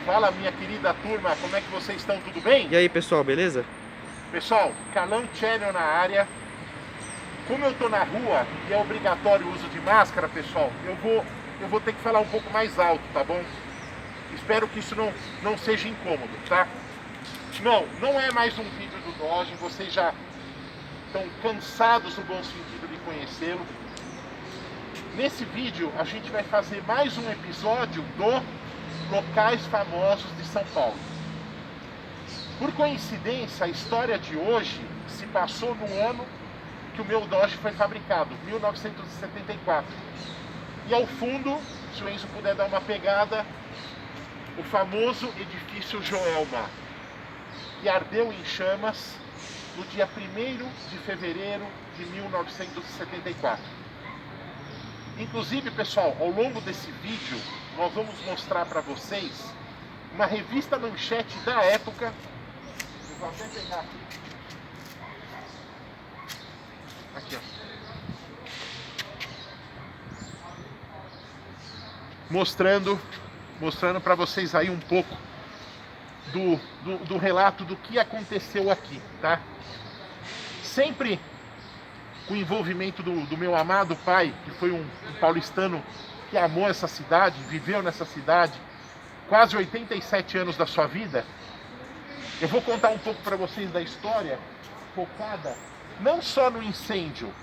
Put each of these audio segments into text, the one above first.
Fala, minha querida turma, como é que vocês estão? Tudo bem? E aí, pessoal, beleza? Pessoal, Carlão Channel na área. Como eu tô na rua e é obrigatório o uso de máscara, pessoal, eu vou ter que falar um pouco mais alto, tá bom? Espero que isso não seja incômodo, tá? Não é mais um vídeo do Dodge, vocês já estão cansados no bom sentido de conhecê-lo. Nesse vídeo a gente vai fazer mais um episódio do Locais Famosos de São Paulo. Por coincidência, a história de hoje se passou no ano que o meu Dodge foi fabricado, 1974. E ao fundo, se o Enzo puder dar uma pegada, o famoso edifício Joelma, que ardeu em chamas no dia 1º de fevereiro de 1974. Inclusive, pessoal, ao longo desse vídeo, nós vamos mostrar para vocês uma revista manchete da época. Eu vou até pegar aqui. Aqui, ó. Mostrando para vocês aí um pouco do relato do que aconteceu aqui, tá? Sempre com o envolvimento do meu amado pai, que foi um paulistano que amou essa cidade, viveu nessa cidade, quase 87 anos da sua vida. Eu vou contar um pouco para vocês da história, focada não só no incêndio,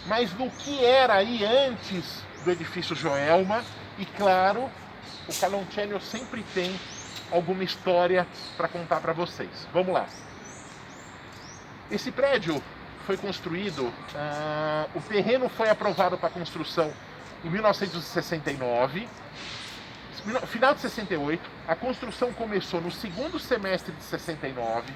mas no que era aí antes do edifício Joelma. E claro, o Carlão Channel sempre tem alguma história para contar para vocês. Vamos lá. Esse prédio foi construído, o terreno foi aprovado para construção em 1969, final de 68, a construção começou no segundo semestre de 69,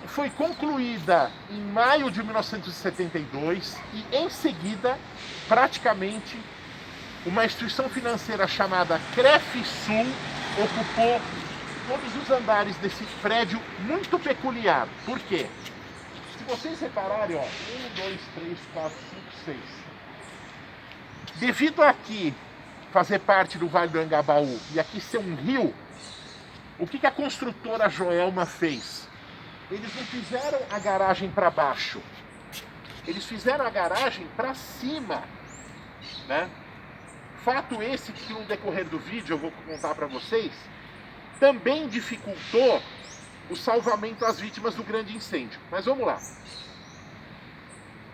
foi concluída em maio de 1972 e em seguida, praticamente, uma instituição financeira chamada Crefisul ocupou todos os andares desse prédio muito peculiar. Por quê? Se vocês repararem, ó, 1, 2, 3, 4, 5, 6. Devido a aqui fazer parte do Vale do Anhangabaú e aqui ser um rio, o que a construtora Joelma fez? Eles não fizeram a garagem para baixo, eles fizeram a garagem para cima, né? Fato esse que no decorrer do vídeo eu vou contar para vocês, também dificultou o salvamento às vítimas do grande incêndio. Mas vamos lá.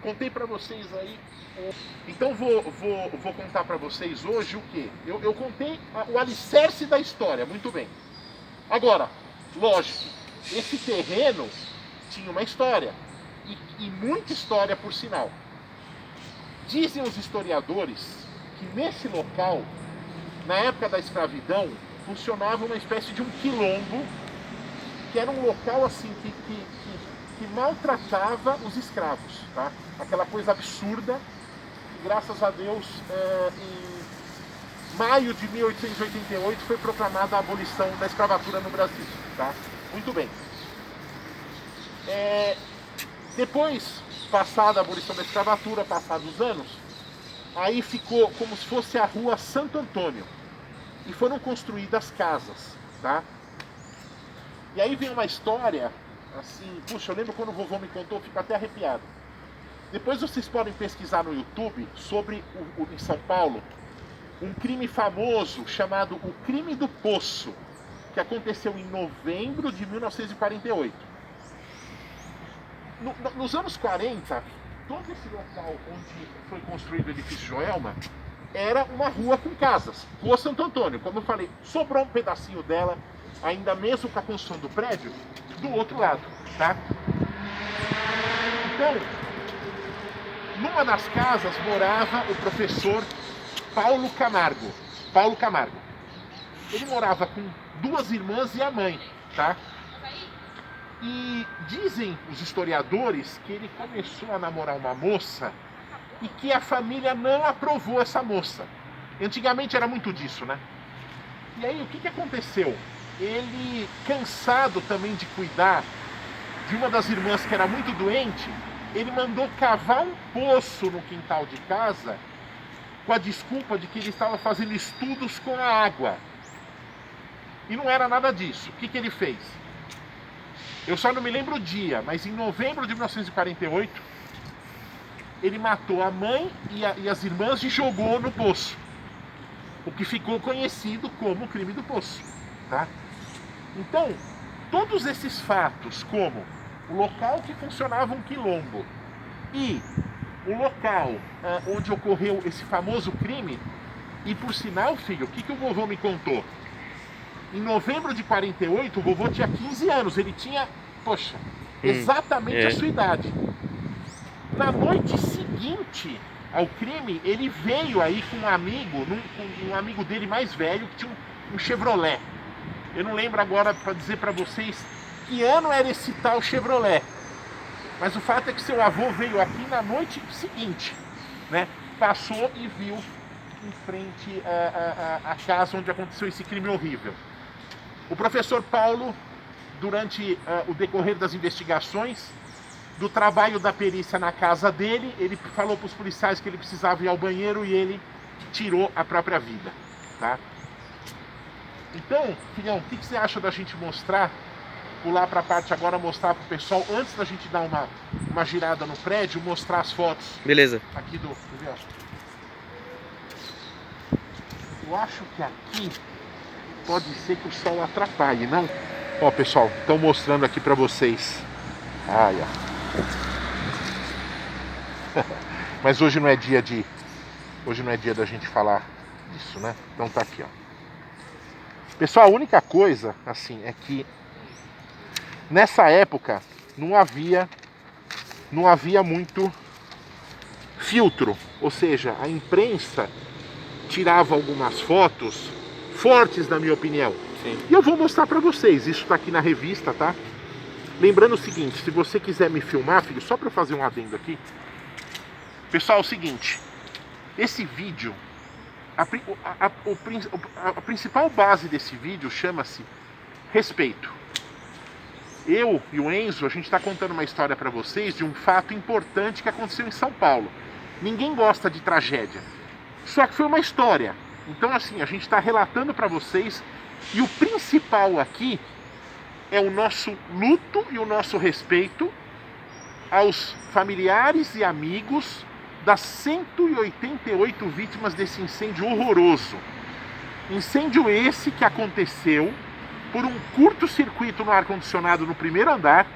Contei para vocês aí. Então vou contar para vocês hoje o quê? Eu contei o alicerce da história, muito bem. Agora, lógico, esse terreno tinha uma história. E muita história, por sinal. Dizem os historiadores que nesse local, na época da escravidão, funcionava uma espécie de um quilombo, que era um local assim que maltratava os escravos, tá? Aquela coisa absurda. E, graças a Deus, em maio de 1888 foi proclamada a abolição da escravatura no Brasil, tá? Muito bem. Depois, passada a abolição da escravatura, passados os anos, aí ficou como se fosse a rua Santo Antônio. E foram construídas casas, tá? E aí vem uma história, assim, puxa, eu lembro quando o vovô me contou, eu fico até arrepiado. Depois vocês podem pesquisar no YouTube sobre, em São Paulo, um crime famoso chamado o Crime do Poço, que aconteceu em novembro de 1948. Nos anos 40, todo esse local onde foi construído o edifício Joelma era uma rua com casas, Rua Santo Antônio. Como eu falei, sobrou um pedacinho dela, ainda mesmo com a construção do prédio, do outro lado, tá? Então, numa das casas morava o professor Paulo Camargo. Paulo Camargo. Ele morava com 2 irmãs e a mãe, tá? E dizem os historiadores que ele começou a namorar uma moça e que a família não aprovou essa moça. Antigamente era muito disso, né? E aí o que aconteceu? Ele, cansado também de cuidar de uma das irmãs que era muito doente, ele mandou cavar um poço no quintal de casa com a desculpa de que ele estava fazendo estudos com a água. E não era nada disso. O que ele fez? Eu só não me lembro o dia, mas em novembro de 1948, ele matou a mãe e as irmãs e jogou no poço. O que ficou conhecido como o crime do poço. Tá? Então, todos esses fatos, como o local que funcionava um quilombo e o local onde ocorreu esse famoso crime, e por sinal, filho, o que o vovô me contou? Em novembro de 48, o vovô tinha 15 anos, ele tinha, poxa, exatamente a sua idade. Na noite seguinte ao crime, ele veio aí com um amigo dele mais velho, que tinha um Chevrolet. Eu não lembro agora para dizer para vocês que ano era esse tal Chevrolet. Mas o fato é que seu avô veio aqui na noite seguinte, né? Passou e viu em frente à casa onde aconteceu esse crime horrível. O professor Paulo, durante o decorrer das investigações, do trabalho da perícia na casa dele, ele falou para os policiais que ele precisava ir ao banheiro e ele tirou a própria vida, tá? Então, filhão, o que você acha da gente mostrar, pular para a parte agora, mostrar para o pessoal, antes da gente dar uma girada no prédio, mostrar as fotos. Beleza. Aqui do... Eu acho que aqui pode ser que o sol atrapalhe, não? Ó, pessoal, estão mostrando aqui para vocês. Ai, ó. Mas hoje não é dia da gente falar disso, né? Então tá aqui, ó. Pessoal, a única coisa, assim, é que nessa época não havia muito filtro, ou seja, a imprensa tirava algumas fotos fortes, na minha opinião. Sim. E eu vou mostrar pra vocês, isso tá aqui na revista, tá? Lembrando o seguinte, se você quiser me filmar, filho, só pra eu fazer um adendo aqui. Pessoal, é o seguinte, esse vídeo, a principal base desse vídeo chama-se respeito. Eu e o Enzo, a gente está contando uma história para vocês de um fato importante que aconteceu em São Paulo. Ninguém gosta de tragédia, só que foi uma história. Então, assim, a gente está relatando para vocês, e o principal aqui é o nosso luto e o nosso respeito aos familiares e amigos das 188 vítimas desse incêndio horroroso. Incêndio esse que aconteceu por um curto-circuito no ar-condicionado no primeiro andar,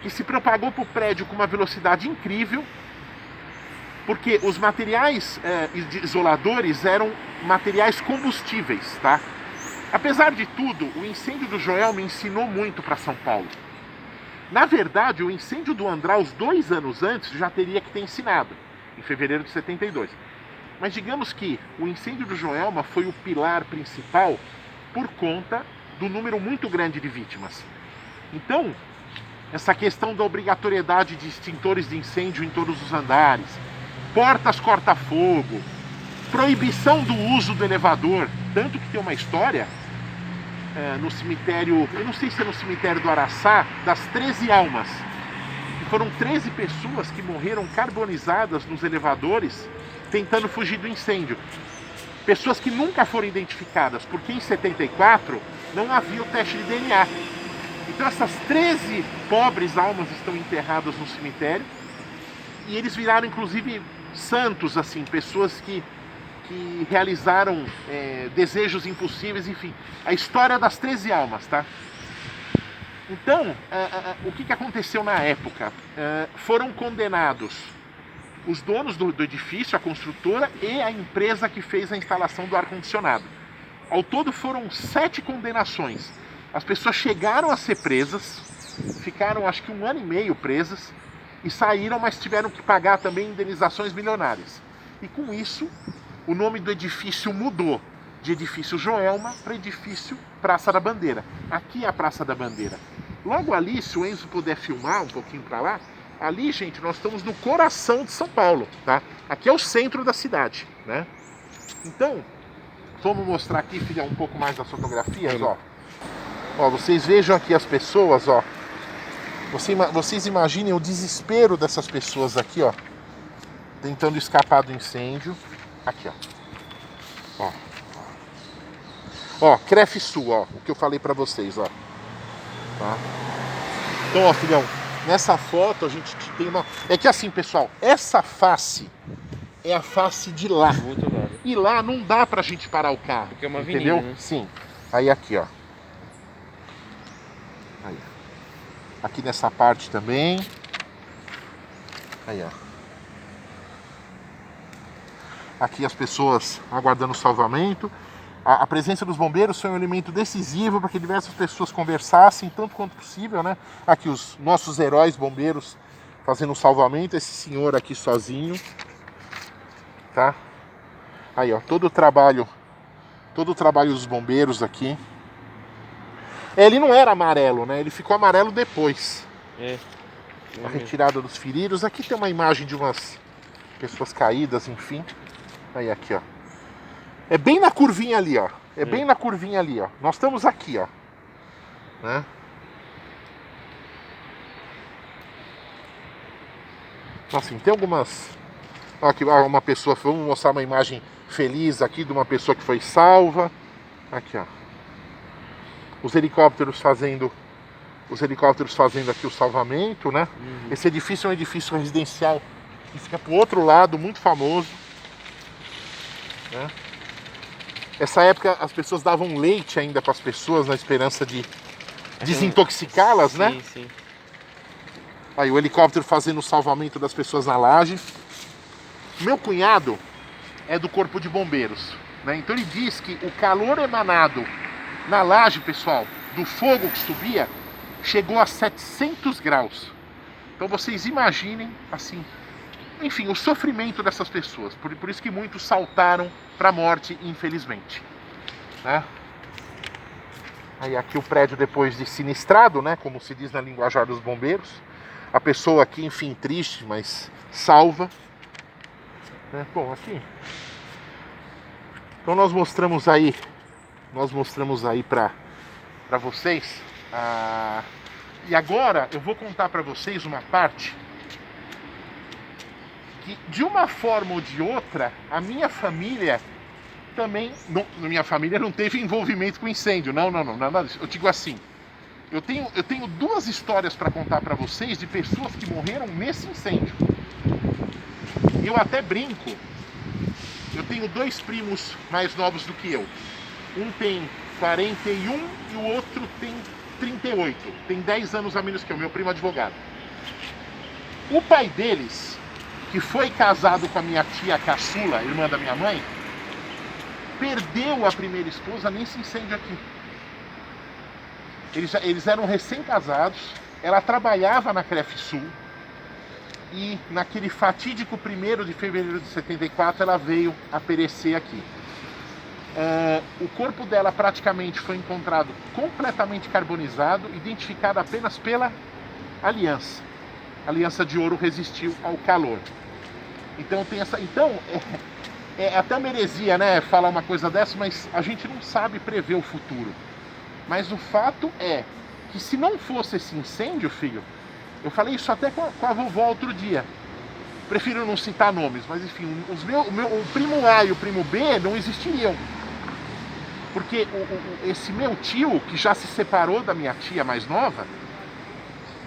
que se propagou para o prédio com uma velocidade incrível, porque os materiais isoladores eram materiais combustíveis, tá? Apesar de tudo, o incêndio do Joel me ensinou muito para São Paulo. Na verdade, o incêndio do Andraus 2 anos antes já teria que ter ensinado, em fevereiro de 72. Mas digamos que o incêndio do Joelma foi o pilar principal por conta do número muito grande de vítimas. Então, essa questão da obrigatoriedade de extintores de incêndio em todos os andares, portas corta-fogo, proibição do uso do elevador, tanto que tem uma história no cemitério, eu não sei se é no cemitério do Araçá, das 13 almas. E foram 13 pessoas que morreram carbonizadas nos elevadores tentando fugir do incêndio. Pessoas que nunca foram identificadas, porque em 74 não havia o teste de DNA. Então essas 13 pobres almas estão enterradas no cemitério, e eles viraram inclusive santos, assim, pessoas que realizaram desejos impossíveis, enfim. A história das 13 almas, tá? Então, o que aconteceu na época? Foram condenados os donos do edifício, a construtora e a empresa que fez a instalação do ar-condicionado. Ao todo foram 7 condenações. As pessoas chegaram a ser presas, ficaram acho que 1 ano e meio presas, e saíram, mas tiveram que pagar também indenizações milionárias. E com isso, o nome do edifício mudou de edifício Joelma para edifício Praça da Bandeira. Aqui é a Praça da Bandeira. Logo ali, se o Enzo puder filmar um pouquinho para lá, ali, gente, nós estamos no coração de São Paulo, tá? Aqui é o centro da cidade, né? Então, vamos mostrar aqui, filha, um pouco mais das fotografias, ó. Ó, vocês vejam aqui as pessoas, ó. Vocês imaginem o desespero dessas pessoas aqui, ó, tentando escapar do incêndio. Aqui, ó. Ó, Crefsul, ó, o que eu falei pra vocês, ó. Tá? Então, ó, filhão, nessa foto a gente tem uma... É que assim, pessoal, essa face é a face de lá. Do outro lado. E lá não dá pra gente parar o carro. Porque é uma entendeu? avenida, né? Sim. Aí aqui, ó. Aí. Aqui nessa parte também. Aí, ó. Aqui as pessoas aguardando o salvamento. A presença dos bombeiros foi um elemento decisivo para que diversas pessoas conversassem, tanto quanto possível, né? Aqui os nossos heróis bombeiros fazendo um salvamento. Esse senhor aqui sozinho. Tá? Aí, ó, todo o trabalho dos bombeiros aqui. Ele não era amarelo, né? Ele ficou amarelo depois. É. A retirada dos feridos. Aqui tem uma imagem de umas pessoas caídas, enfim. Aí, aqui, ó. É bem na curvinha ali, ó. É bem na curvinha ali, ó. Nós estamos aqui, ó. Né? Assim, tem algumas... Aqui, uma pessoa... Vamos mostrar uma imagem feliz aqui de uma pessoa que foi salva. Aqui, ó. Os helicópteros fazendo aqui o salvamento, né? Esse edifício é um edifício residencial que fica pro outro lado, muito famoso. Né? Essa época as pessoas davam leite ainda para as pessoas na esperança de desintoxicá-las, né? Sim, sim. Aí o helicóptero fazendo o salvamento das pessoas na laje. Meu cunhado é do corpo de bombeiros, né? Então ele diz que o calor emanado na laje, pessoal, do fogo que subia, chegou a 700 graus. Então vocês imaginem, assim, enfim, o sofrimento dessas pessoas. Por isso que muitos saltaram para a morte, infelizmente. Né? Aí aqui o prédio depois de sinistrado, né, como se diz na linguajar dos bombeiros. A pessoa aqui, enfim, triste, mas salva. Né? Bom, aqui... Então nós mostramos aí para vocês. E agora eu vou contar para vocês uma parte que, de uma forma ou de outra, a minha família também... minha família não teve envolvimento com incêndio, não, nada disso. Eu digo assim, eu tenho duas histórias para contar para vocês de pessoas que morreram nesse incêndio. Eu até brinco, eu tenho dois primos mais novos do que eu. Um tem 41 e o outro tem 38. Tem 10 anos a menos que eu, meu primo advogado. O pai deles, que foi casado com a minha tia caçula, irmã da minha mãe, perdeu a primeira esposa nesse incêndio aqui. Eles eram recém-casados, ela trabalhava na Crefsul e naquele fatídico 1º de fevereiro de 74 ela veio a perecer aqui. O corpo dela praticamente foi encontrado completamente carbonizado, identificado apenas pela aliança. A aliança de ouro resistiu ao calor. Então tem essa. Então é até uma heresia, né, falar uma coisa dessa, mas a gente não sabe prever o futuro. Mas o fato é que se não fosse esse incêndio, filho, eu falei isso até com a vovó outro dia. Prefiro não citar nomes, mas enfim, o primo A e o primo B não existiriam. Porque esse meu tio, que já se separou da minha tia mais nova,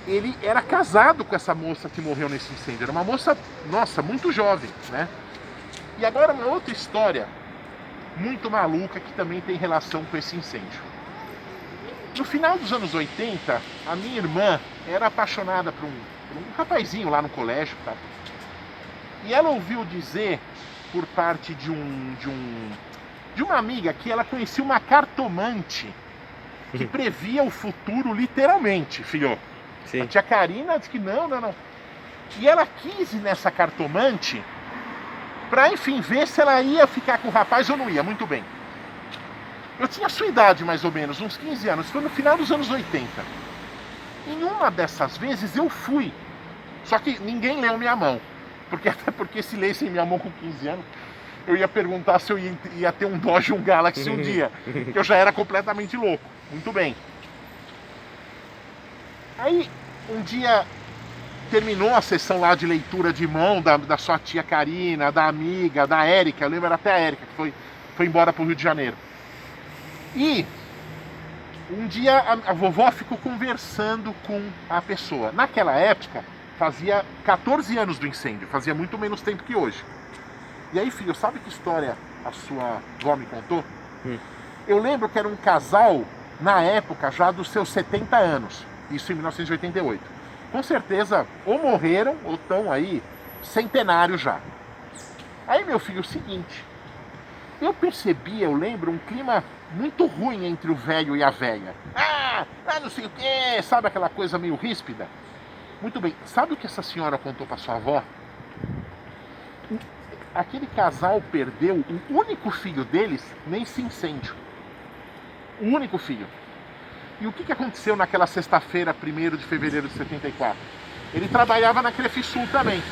ele era casado com essa moça que morreu nesse incêndio. Era uma moça, nossa, muito jovem, né? E agora uma outra história muito maluca que também tem relação com esse incêndio. No final dos anos 80, a minha irmã era apaixonada por um rapazinho lá no colégio, tá? E ela ouviu dizer, por parte de uma amiga, que ela conhecia uma cartomante que previa o futuro literalmente, filho. Sim. A tia Karina disse que não. E ela quis ir nessa cartomante pra, enfim, ver se ela ia ficar com o rapaz ou não ia. Muito bem. Eu tinha a sua idade, mais ou menos, uns 15 anos. Foi no final dos anos 80. Em uma dessas vezes eu fui. Só que ninguém leu minha mão. Até porque se lessem minha mão com 15 anos, eu ia perguntar se eu ia ter um Dodge ou um Galaxy um dia. Que eu já era completamente louco. Muito bem. Aí, um dia, terminou a sessão lá de leitura de mão da sua tia Karina, da amiga, da Érica. Eu lembro, era até a Érica, que foi embora pro Rio de Janeiro. E um dia a vovó ficou conversando com a pessoa. Naquela época, fazia 14 anos do incêndio, fazia muito menos tempo que hoje. E aí, filho, sabe que história a sua avó me contou? Eu lembro que era um casal, na época, já dos seus 70 anos. Isso em 1988. Com certeza, ou morreram, ou estão aí, centenários já. Aí, meu filho, é o seguinte. Eu percebi, eu lembro, um clima muito ruim entre o velho e a velha. Não sei o quê, sabe aquela coisa meio ríspida? Muito bem, sabe o que essa senhora contou para sua avó? Aquele casal perdeu o único filho deles nesse incêndio. O único filho. E o que aconteceu naquela sexta-feira, 1º de fevereiro de 74? Ele trabalhava na Crefisul também.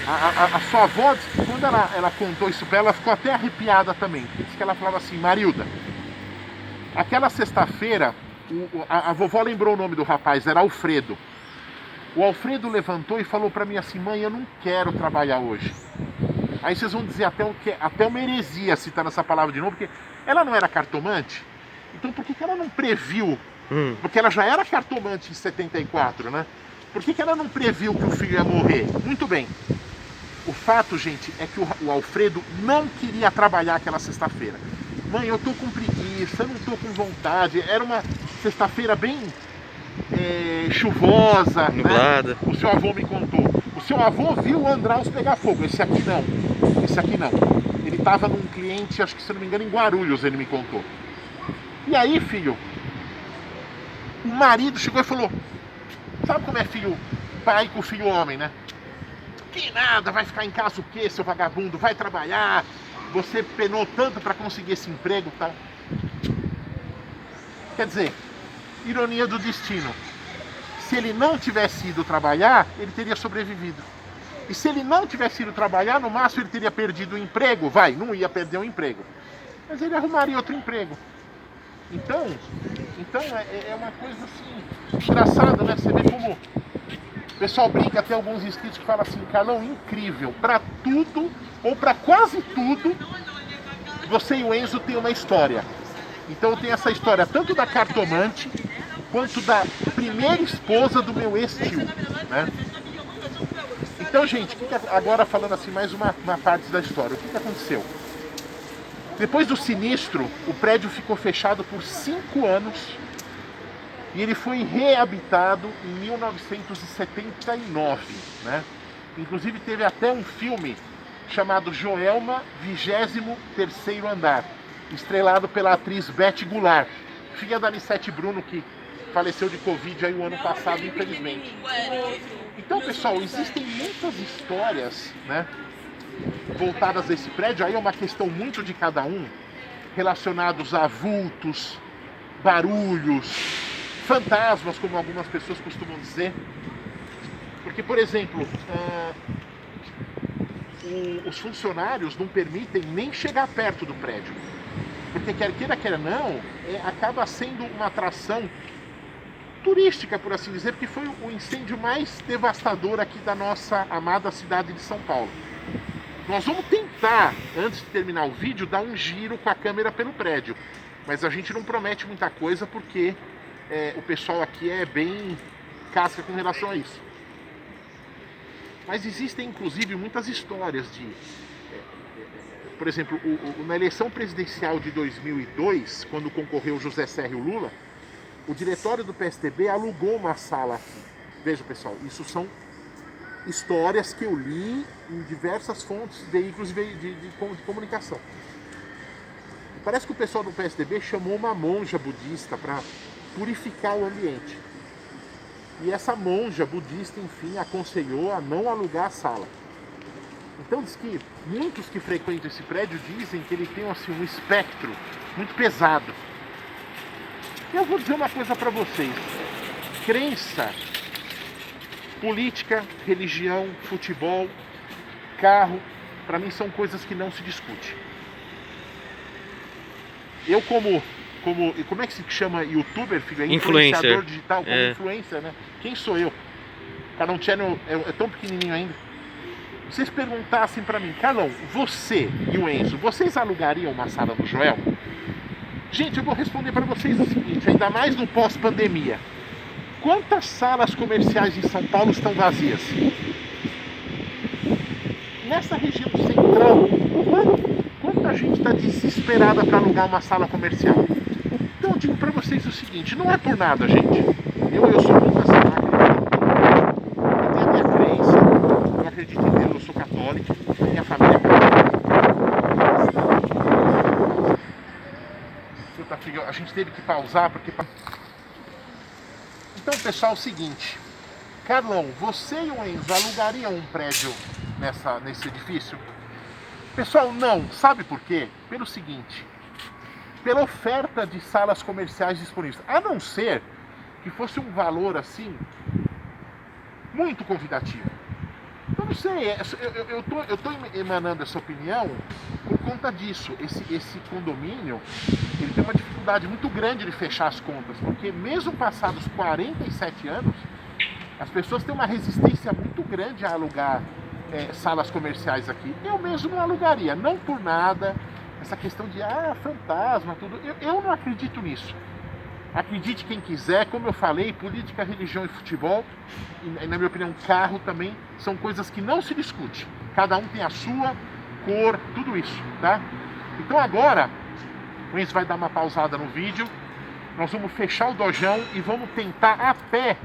A sua avó, quando ela contou isso pra ela ficou até arrepiada também. Disse que ela falava assim: Marilda, aquela sexta-feira, a vovó lembrou o nome do rapaz, era Alfredo. O Alfredo levantou e falou pra mim assim: mãe, eu não quero trabalhar hoje. Aí vocês vão dizer até uma heresia citando essa palavra de novo, porque ela não era cartomante. Então por que ela não previu? Porque ela já era cartomante em 74, né? Por que ela não previu que o filho ia morrer? Muito bem. O fato, gente, é que o Alfredo não queria trabalhar aquela sexta-feira. Mãe, eu tô com preguiça, eu não tô com vontade. Era uma sexta-feira bem chuvosa, nublada. Né? O seu avô me contou. O seu avô viu o Andraus pegar fogo. Esse aqui não. Ele estava num cliente, acho que se não me engano, em Guarulhos, ele me contou. E aí, filho, o marido chegou e falou: sabe como é filho, pai com filho homem, né? Que nada, vai ficar em casa o quê, seu vagabundo? Vai trabalhar, você penou tanto para conseguir esse emprego e tal. Quer dizer, ironia do destino. Se ele não tivesse ido trabalhar, ele teria sobrevivido. E se ele não tivesse ido trabalhar, no máximo ele teria perdido o emprego. Não ia perder o emprego. Mas ele arrumaria outro emprego. Então é uma coisa assim, engraçada, né? Você vê como o pessoal brinca, tem alguns inscritos que falam assim: Carlão, incrível, pra tudo, ou pra quase tudo, você e o Enzo têm uma história. Então eu tenho essa história tanto da cartomante, quanto da primeira esposa do meu ex-tio, né? Então, gente, agora falando assim mais uma parte da história, o que aconteceu? Depois do sinistro, o prédio ficou fechado por 5 anos e ele foi reabitado em 1979, né? Inclusive teve até um filme chamado Joelma, 23º Andar, estrelado pela atriz Beth Goulart, filha da Anissete Bruno, que faleceu de Covid aí o ano passado, infelizmente. Então, pessoal, existem muitas histórias, né, voltadas a esse prédio. Aí é uma questão muito de cada um, relacionados a vultos, barulhos, fantasmas, como algumas pessoas costumam dizer. Porque, por exemplo, os funcionários não permitem nem chegar perto do prédio. Porque quer queira, quer não, acaba sendo uma atração turística, por assim dizer, porque foi o incêndio mais devastador aqui da nossa amada cidade de São Paulo. Nós vamos tentar, antes de terminar o vídeo, dar um giro com a câmera pelo prédio. Mas a gente não promete muita coisa porque o pessoal aqui é bem casca com relação a isso. Mas existem, inclusive, muitas histórias de... por exemplo, na eleição presidencial de 2002, quando concorreu José Serra e o Lula, o diretório do PSDB alugou uma sala aqui. Veja, pessoal, isso são histórias que eu li em diversas fontes, veículos de comunicação. E parece que o pessoal do PSDB chamou uma monja budista para purificar o ambiente. E essa monja budista, enfim, aconselhou a não alugar a sala. Então diz que muitos que frequentam esse prédio dizem que ele tem assim, um espectro muito pesado. Eu vou dizer uma coisa para vocês: crença, política, religião, futebol, carro, para mim são coisas que não se discute. Eu como é que se chama youtuber, filho? Influenciador digital, como influencer, né? Quem sou eu? O canal Channel é tão pequenininho ainda. vocês perguntassem para mim, Carlão, você e o Enzo, vocês alugariam uma sala do Joel? Gente, eu vou responder para vocês o seguinte, ainda mais no pós-pandemia. Quantas salas comerciais em São Paulo estão vazias? Nessa região central, quanta gente está desesperada para alugar uma sala comercial? Então eu digo para vocês o seguinte, não é por nada, gente. Eu sou muito assim, eu tenho a minha crença, eu acredito em Deus, eu sou católico, minha família é católica. A gente teve que pausar porque... Então, pessoal, é o seguinte, Carlão, você e o Enzo alugariam um prédio nesse edifício? Pessoal, não. Sabe por quê? Pelo seguinte, pela oferta de salas comerciais disponíveis. A não ser que fosse um valor assim, muito convidativo. Eu não sei, eu tô emanando essa opinião por conta disso. Esse condomínio, ele tem uma dificuldade muito grande de fechar as contas, porque mesmo passados 47 anos, as pessoas têm uma resistência muito grande a alugar salas comerciais aqui. Eu mesmo não alugaria, não por nada, essa questão de fantasma, tudo. Eu não acredito nisso. Acredite quem quiser, como eu falei, política, religião e futebol, e na minha opinião, carro também, são coisas que não se discute. Cada um tem a sua cor, tudo isso, tá? Então agora, o Enzo vai dar uma pausada no vídeo, nós vamos fechar o dojão e vamos tentar a pé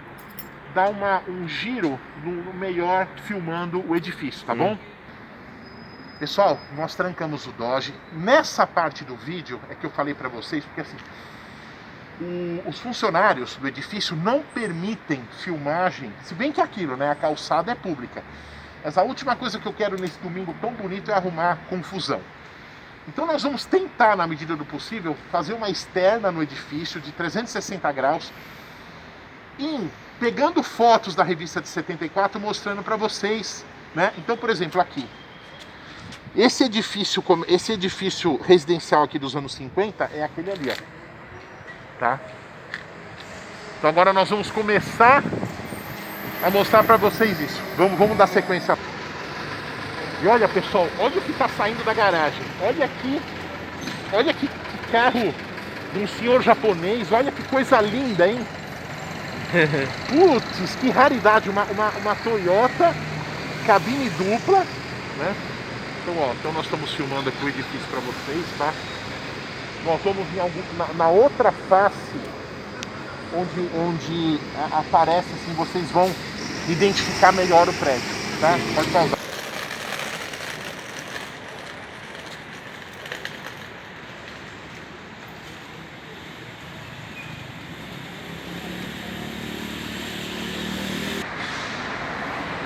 dar um giro no melhor filmando o edifício, tá bom? Pessoal, nós trancamos o Doge. Nessa parte do vídeo é que eu falei pra vocês, porque assim, os funcionários do edifício não permitem filmagem, se bem que aquilo, né, a calçada é pública. Mas a última coisa que eu quero nesse domingo tão bonito é arrumar confusão. Então nós vamos tentar, na medida do possível, fazer uma externa no edifício de 360 graus, e pegando fotos da revista de 74, mostrando para vocês, né? Então, por exemplo, aqui, esse edifício residencial aqui dos anos 50 é aquele ali, ó. Tá? Então agora nós vamos começar a mostrar para vocês isso. Vamos dar sequência. E olha, pessoal, olha o que está saindo da garagem. Olha que carro de um senhor japonês. Olha que coisa linda, hein? Putz, que raridade. Uma Toyota, cabine dupla, né? Então nós estamos filmando aqui o edifício para vocês, tá? Nós vamos na outra face, onde aparece assim, vocês vão identificar melhor o prédio, tá? Pode pausar.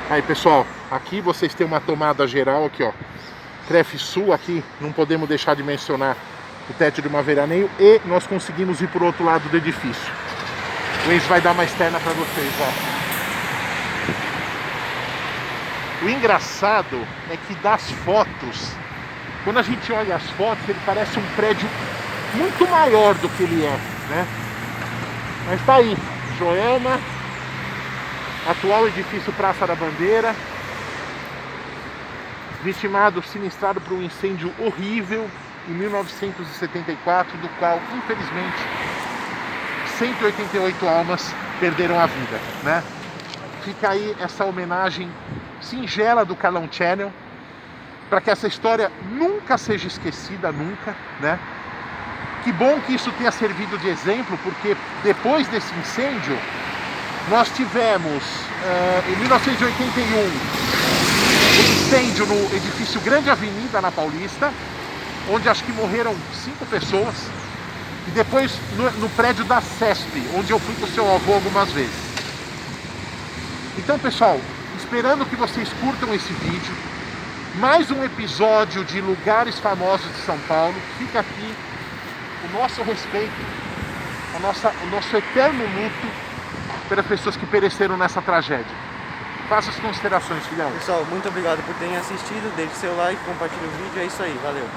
Aí, pessoal, aqui vocês têm uma tomada geral aqui, ó. Cref Sul aqui, não podemos deixar de mencionar o teto de uma veraneio, e nós conseguimos ir por outro lado do edifício. O Enzo vai dar uma externa para vocês, ó. O engraçado é que das fotos, quando a gente olha as fotos, ele parece um prédio muito maior do que ele é, né? Mas tá aí, Joelma, atual edifício Praça da Bandeira, vitimado, sinistrado por um incêndio horrível em 1974, do qual, infelizmente, 188 almas perderam a vida, né? Fica aí essa homenagem singela do Carlão Channel, para que essa história nunca seja esquecida, nunca, né? Que bom que isso tenha servido de exemplo, porque depois desse incêndio, nós tivemos, em 1981, um incêndio no edifício Grande Avenida, na Paulista, onde acho que morreram 5 pessoas, e depois no prédio da CESP, onde eu fui com o seu avô algumas vezes. Então, pessoal, esperando que vocês curtam esse vídeo, mais um episódio de lugares famosos de São Paulo. Fica aqui o nosso respeito, o nosso eterno luto pelas pessoas que pereceram nessa tragédia. Faça as considerações, filhão. Pessoal, muito obrigado por terem assistido, deixe seu like, compartilhe o vídeo, é isso aí, valeu.